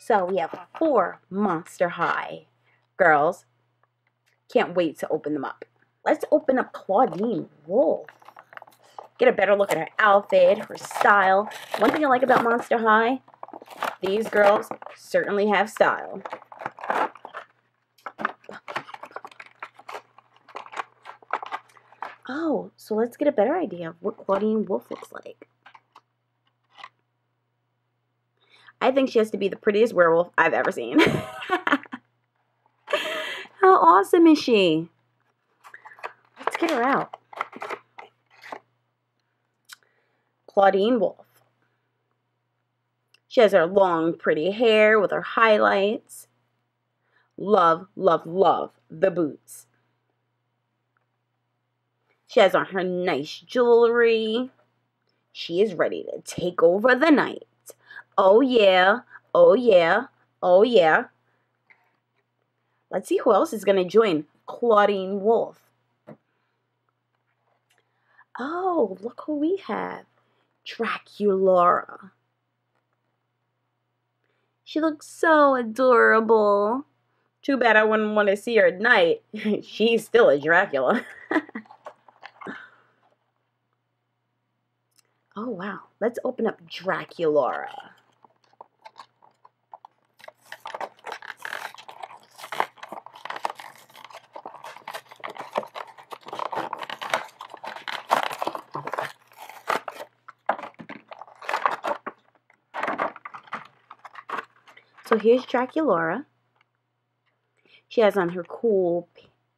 So we have 4 Monster High girls. Can't wait to open them up. Let's open up Clawdeen Wolf. Get a better look at her outfit, her style. One thing I like about Monster High, these girls certainly have style. Oh, so let's get a better idea of what Clawdeen Wolf looks like. I think she has to be the prettiest werewolf I've ever seen. How awesome is she? Let's get her out. Clawdeen Wolf. She has her long, pretty hair with her highlights. Love, love, love the boots. She has on her nice jewelry. She is ready to take over the night. Oh yeah, oh yeah, oh yeah. Let's see who else is going to join Clawdeen Wolf. Oh, look who we have. Draculaura. She looks so adorable. Too bad I wouldn't want to see her at night. She's still a Dracula. Oh, wow. Let's open up Draculaura. So here's Draculaura. She has on her cool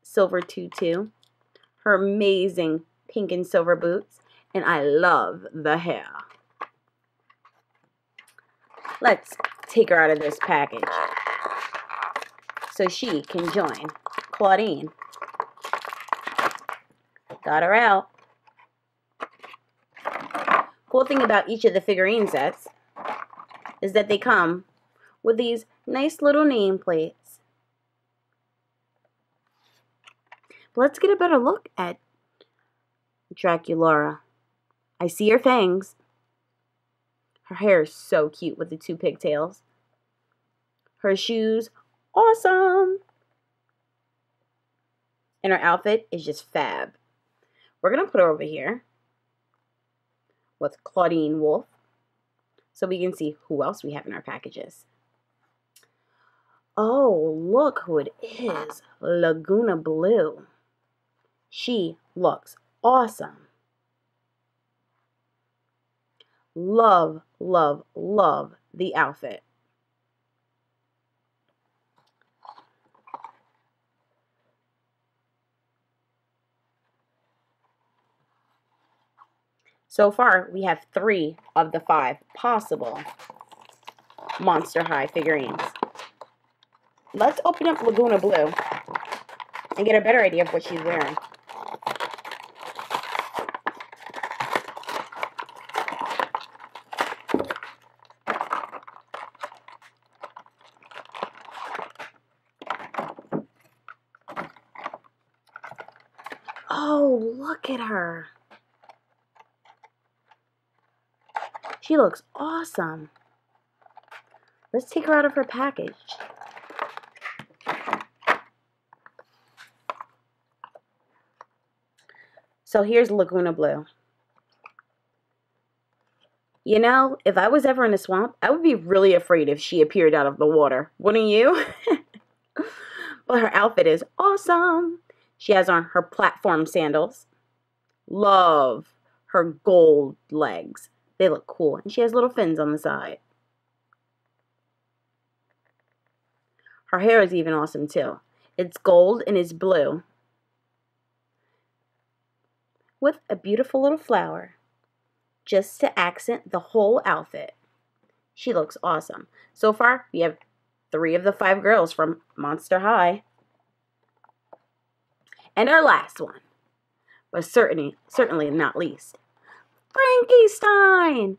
silver tutu, her amazing pink and silver boots, and I love the hair. Let's take her out of this package so she can join Clawdeen. Got her out. Cool thing about each of the figurine sets is that they come with these nice little nameplates. But let's get a better look at Draculaura. I see her fangs. Her hair is so cute with the 2 pigtails. Her shoes, awesome. And her outfit is just fab. We're going to put her over here with Clawdeen Wolf so we can see who else we have in our packages. Oh, look who it is. Laguna Blue. She looks awesome. Love, love, love the outfit. So far, we have 3 of the 5 possible Monster High figurines. Let's open up Laguna Blue and get a better idea of what she's wearing. Oh, look at her. She looks awesome. Let's take her out of her package. So here's Laguna Blue. You know, if I was ever in a swamp, I would be really afraid if she appeared out of the water. Wouldn't you? But her outfit is awesome. She has on her platform sandals. Love her gold legs. They look cool. And she has little fins on the side. Her hair is even awesome too. It's gold and it's blue, with a beautiful little flower just to accent the whole outfit. She looks awesome. So far, we have 3 of the 5 girls from Monster High. And our last one, but certainly not least, Frankie Stein.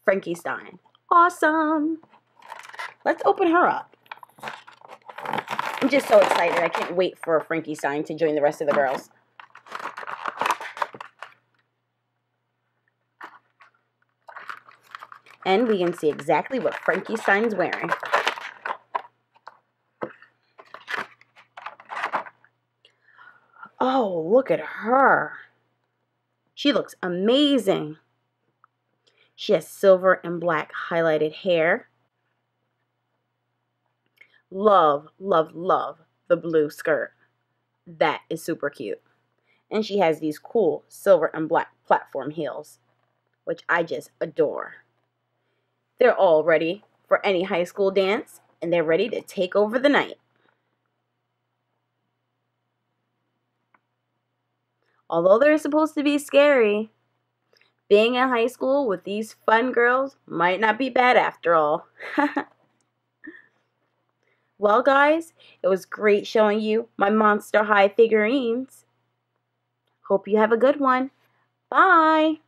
Frankie Stein. Awesome. Let's open her up. I'm just so excited. I can't wait for Frankie Stein to join the rest of the girls. And we can see exactly what Frankie Stein's wearing. Oh, look at her. She looks amazing. She has silver and black highlighted hair. Love, love, love the blue skirt. That is super cute. And she has these cool silver and black platform heels, which I just adore. They're all ready for any high school dance, and they're ready to take over the night. Although they're supposed to be scary, being in high school with these fun girls might not be bad after all. Well, guys, it was great showing you my Monster High figurines. Hope you have a good one. Bye!